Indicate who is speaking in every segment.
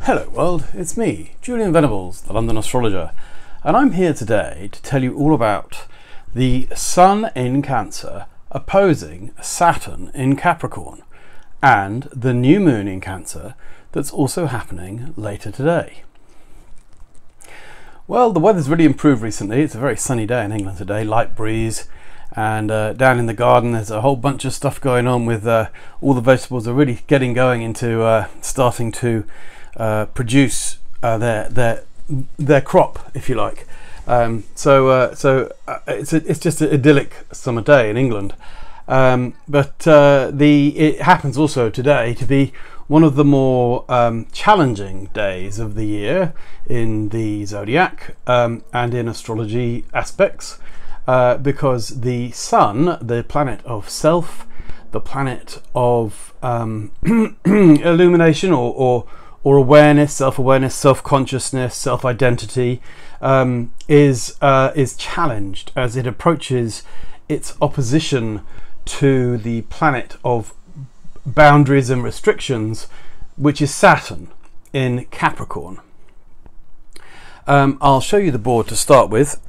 Speaker 1: Hello world, it's me, Julian Venables, the London Astrologer, and I'm here today to tell you all about the Sun in Cancer opposing Saturn in Capricorn and the new moon in Cancer that's also happening later today. Well, the weather's really improved recently. It's a very sunny day in England today, light breeze, and down in the garden there's a whole bunch of stuff going on with all the vegetables are really getting going into starting to produce their crop, if you like. It's just an idyllic summer day in England, but it happens also today to be one of the more challenging days of the year in the zodiac and in astrology aspects, because the Sun, the planet of self, the planet of illumination or awareness, self-awareness, self-consciousness, self-identity, is challenged as it approaches its opposition to the planet of boundaries and restrictions, which is Saturn in Capricorn. I'll show you the board to start with.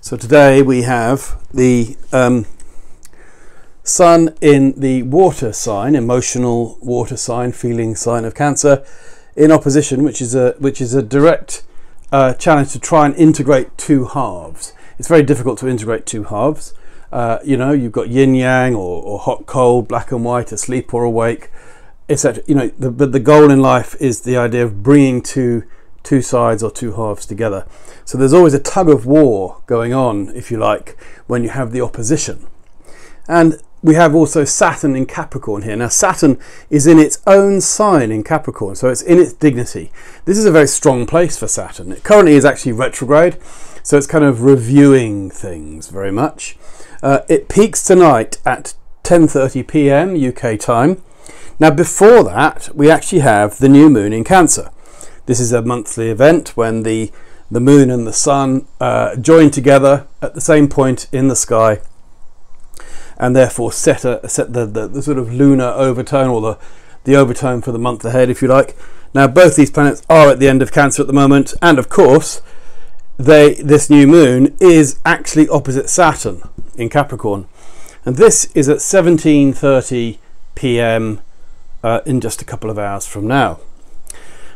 Speaker 1: So today we have the Sun in the water sign, emotional water sign, feeling sign of Cancer, in opposition, which is a direct challenge to try and integrate two halves. It's very difficult to integrate two halves. You know, you've got yin yang or hot cold, black and white, asleep or awake, etc. You know, but the goal in life is the idea of bringing two sides or two halves together. So there's always a tug of war going on, if you like, when you have the opposition. And we have also Saturn in Capricorn here. Now Saturn is in its own sign in Capricorn, so it's in its dignity. This is a very strong place for Saturn. It currently is actually retrograde, so it's kind of reviewing things very much. It peaks tonight at 10:30 p.m. UK time. Now before that we actually have the new moon in Cancer. This is a monthly event when the moon and the sun join together at the same point in the sky, and therefore set the sort of lunar overtone, or the overtone for the month ahead, if you like. Now both these planets are at the end of Cancer at the moment, and of course this new moon is actually opposite Saturn in Capricorn, and this is at 17:30 p.m. In just a couple of hours from now.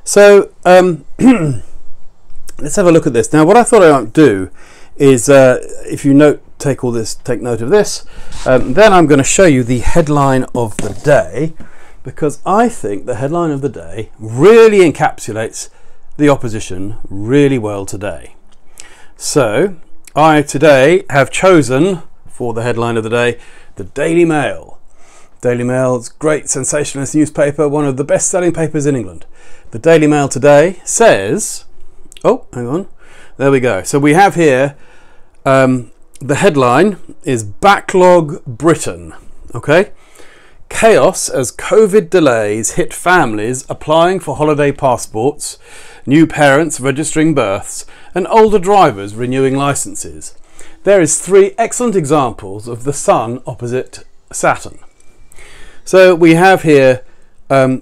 Speaker 1: So let's have a look at this. Now what I thought I might do is, if you take note of this, then I'm going to show you the headline of the day, because I think the headline of the day really encapsulates the opposition really well today. So I today have chosen for the headline of the day the Daily Mail. Daily Mail's great sensationalist newspaper, one of the best-selling papers in England. The Daily Mail today says, oh, hang on, there we go. So we have here, the headline is Backlog Britain, okay? Chaos as COVID delays hit families applying for holiday passports, new parents registering births, and older drivers renewing licenses. There is 3 excellent examples of the Sun opposite Saturn. So we have here the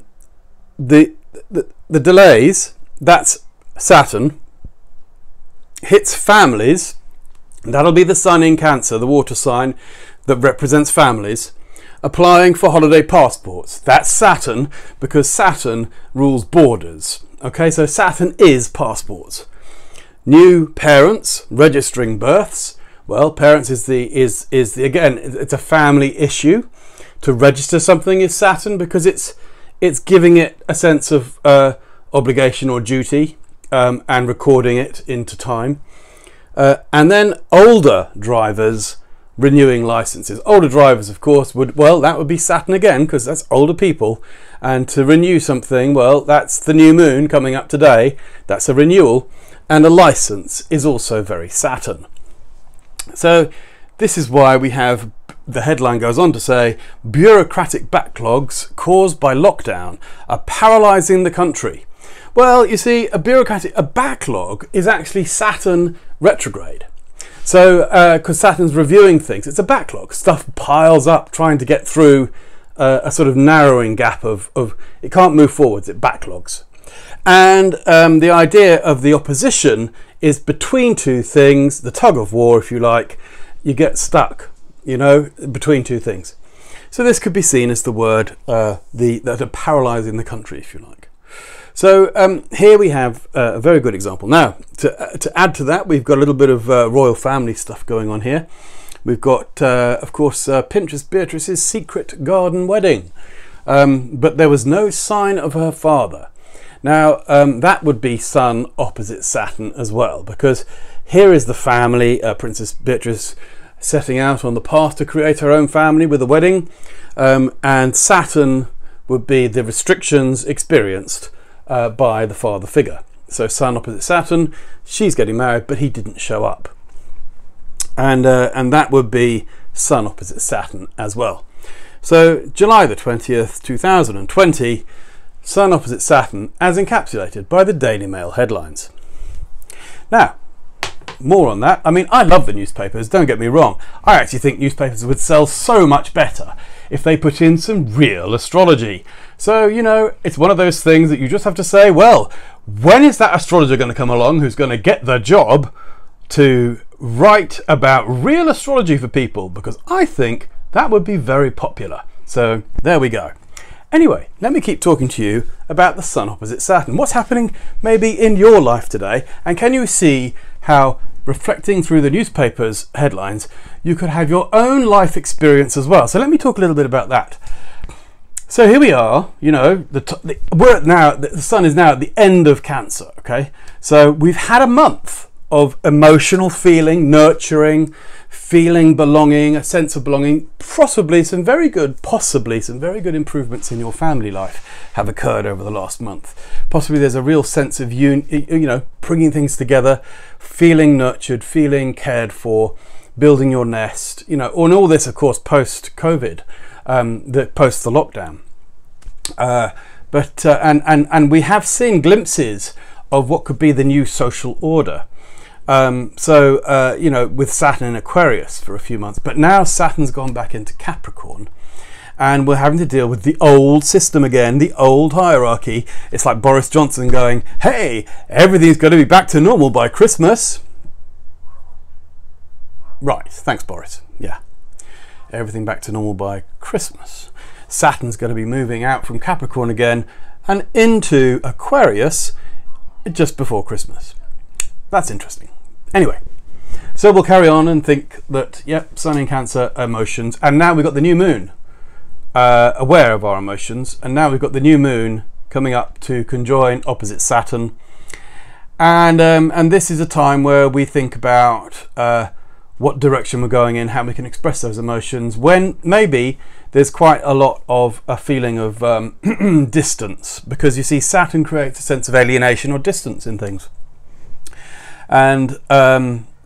Speaker 1: delays, that's Saturn, hits families. That'll be the Sun in Cancer, the water sign that represents families, applying for holiday passports. That's Saturn, because Saturn rules borders. Okay, so Saturn is passports. New parents registering births. Well, parents is again, it's a family issue. To register something is Saturn, because it's giving it a sense of obligation or duty, and recording it into time. And then older drivers renewing licenses. Older drivers, of course, that would be Saturn again, because that's older people. And to renew something, well, that's the new moon coming up today. That's a renewal. And a license is also very Saturn. So this is why we have, the headline goes on to say, bureaucratic backlogs caused by lockdown are paralysing the country. Well, you see, a backlog is actually Saturn retrograde. So, because Saturn's reviewing things, it's a backlog. Stuff piles up trying to get through a sort of narrowing gap of it can't move forwards, it backlogs. And the idea of the opposition is between two things, the tug of war, if you like. You get stuck, you know, between two things. So this could be seen as the word that are paralysing the country, if you like. So here we have a very good example. Now, to add to that, we've got a little bit of royal family stuff going on here. We've got, of course, Princess Beatrice's secret garden wedding. But there was no sign of her father. Now, that would be Sun opposite Saturn as well, because here is the family, Princess Beatrice setting out on the path to create her own family with a wedding, and Saturn would be the restrictions experienced by the father figure. So Sun opposite Saturn, she's getting married, but he didn't show up. And that would be Sun opposite Saturn as well. So July the 20th, 2020, Sun opposite Saturn as encapsulated by the Daily Mail headlines. Now, more on that. I mean, I love the newspapers, don't get me wrong. I actually think newspapers would sell so much better if they put in some real astrology. So, you know, it's one of those things that you just have to say, well, when is that astrologer going to come along who's going to get the job to write about real astrology for people? Because I think that would be very popular. So there we go. Anyway, let me keep talking to you about the Sun opposite Saturn. What's happening maybe in your life today? And can you see how, reflecting through the newspaper's headlines, you could have your own life experience as well? So let me talk a little bit about that. So here we are, you know, the Sun is now at the end of Cancer, okay? So we've had a month of emotional feeling, nurturing, feeling belonging, a sense of belonging, possibly some very good improvements in your family life have occurred over the last month. Possibly there's a real sense of bringing things together, feeling nurtured, feeling cared for, building your nest, you know, and all this, of course, post-COVID, post the lockdown. And we have seen glimpses of what could be the new social order. With Saturn in Aquarius for a few months, but now Saturn's gone back into Capricorn, and we're having to deal with the old system again, the old hierarchy. It's like Boris Johnson going, hey, everything's going to be back to normal by Christmas. Right, thanks, Boris. Yeah, everything back to normal by Christmas. Saturn's going to be moving out from Capricorn again and into Aquarius just before Christmas. That's interesting. Anyway, so we'll carry on and think that, yep, Sun in Cancer, emotions, and now we've got the new moon, aware of our emotions, and now we've got the new moon coming up to conjoin opposite Saturn, and this is a time where we think about what direction we're going in, how we can express those emotions, when maybe there's quite a lot of a feeling of distance, because you see Saturn creates a sense of alienation or distance in things. And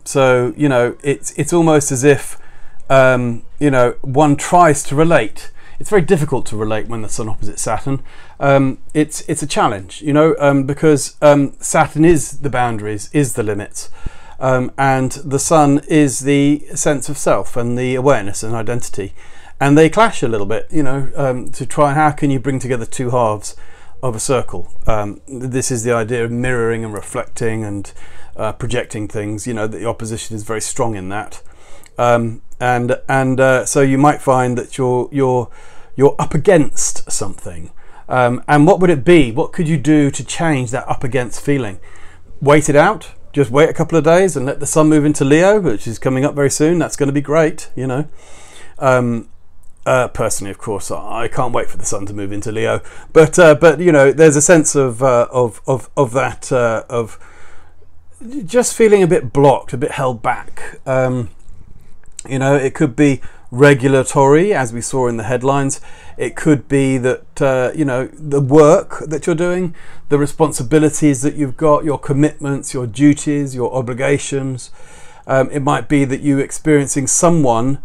Speaker 1: so, you know, it's almost as if, one tries to relate. It's very difficult to relate when the Sun opposite Saturn. It's a challenge, you know, because Saturn is the boundaries, is the limits, and the Sun is the sense of self and the awareness and identity. And they clash a little bit, you know, to try, how can you bring together two halves of a circle? This is the idea of mirroring and reflecting and projecting things. You know, the opposition is very strong in that, so you might find that you're up against something, and what would it be? What could you do to change that up against feeling? Wait it out. Just wait a couple of days and let the Sun move into Leo, which is coming up very soon. That's going to be great, you know. Personally, of course, I can't wait for the Sun to move into Leo, but you know, there's a sense of just feeling a bit blocked, a bit held back. You know, it could be regulatory, as we saw in the headlines. It could be that you know, the work that you're doing, the responsibilities that you've got, your commitments, your duties, your obligations. It might be that you're experiencing someone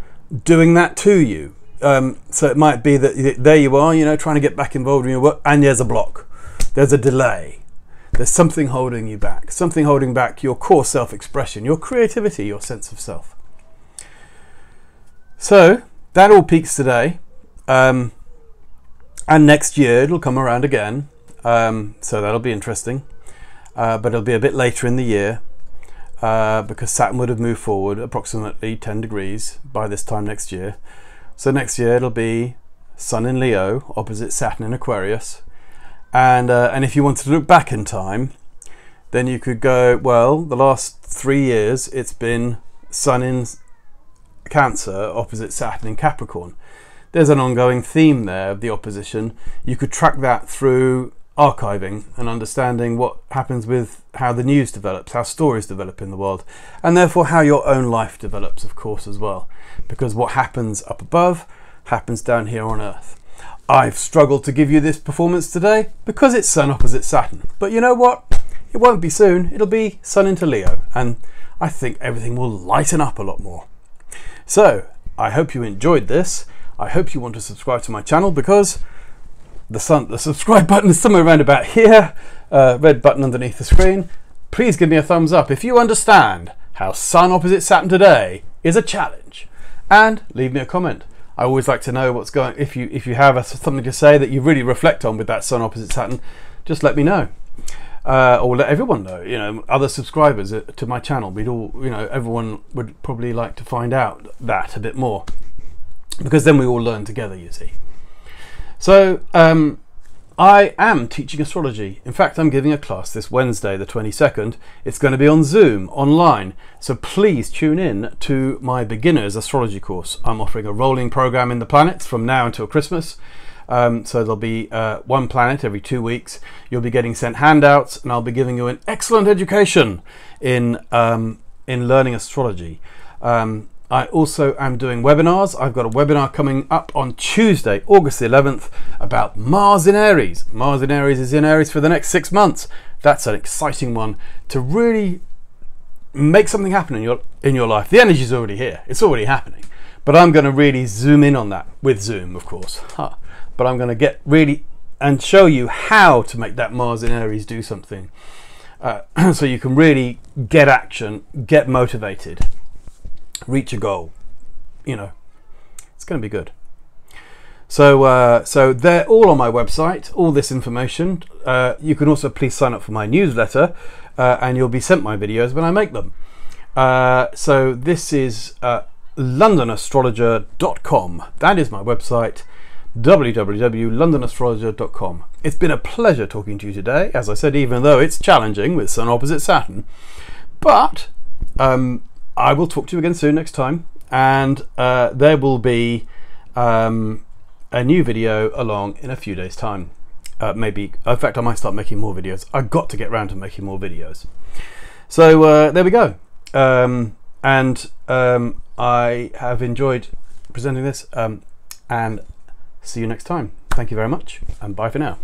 Speaker 1: doing that to you. So it might be that there you are, you know, trying to get back involved in your work, and there's a block, there's a delay, there's something holding you back, something holding back your core self-expression, your creativity, your sense of self. So that all peaks today. And next year it'll come around again, so that'll be interesting, but it'll be a bit later in the year because Saturn would have moved forward approximately 10 degrees by this time next year. So next year it'll be Sun in Leo opposite Saturn in Aquarius, and if you wanted to look back in time, then you could go, well, the last 3 years it's been Sun in Cancer opposite Saturn in Capricorn. There's an ongoing theme there of the opposition. You could track that through archiving and understanding what happens with how the news develops, how stories develop in the world, and therefore how your own life develops, of course, as well. Because what happens up above happens down here on Earth. I've struggled to give you this performance today because it's Sun opposite Saturn. But you know what? It won't be soon. It'll be Sun into Leo, and I think everything will lighten up a lot more. So I hope you enjoyed this. I hope you want to subscribe to my channel, because the subscribe button is somewhere around about here, red button underneath the screen. Please give me a thumbs up if you understand how Sun opposite Saturn today is a challenge, and leave me a comment. I always like to know what's going. If you have something to say that you really reflect on with that Sun opposite Saturn, just let me know, or let everyone know. You know, other subscribers to my channel. We'd all, you know, everyone would probably like to find out that a bit more, because then we all learn together, you see. So I am teaching astrology. In fact, I'm giving a class this Wednesday, the 22nd. It's going to be on Zoom, online. So please tune in to my beginners astrology course. I'm offering a rolling program in the planets from now until Christmas. So there'll be one planet every 2 weeks. You'll be getting sent handouts, and I'll be giving you an excellent education in learning astrology. I also am doing webinars. I've got a webinar coming up on Tuesday, August the 11th, about Mars in Aries. Mars in Aries is in Aries for the next 6 months. That's an exciting one to really make something happen in your life. The energy is already here. It's already happening. But I'm going to really zoom in on that with Zoom, of course. But I'm going to get really and show you how to make that Mars in Aries do something. So you can really get action, get motivated, reach a goal. You know, it's going to be good. So they're all on my website, all this information. You can also please sign up for my newsletter, and you'll be sent my videos when I make them. So this is londonastrologer.com. That is my website, www.londonastrologer.com. It's been a pleasure talking to you today, as I said, even though it's challenging with Sun opposite Saturn. But I will talk to you again soon next time, and there will be a new video along in a few days' time. Maybe, in fact, I might start making more videos. I've got to get around to making more videos. So there we go. I have enjoyed presenting this, and see you next time. Thank you very much, and bye for now.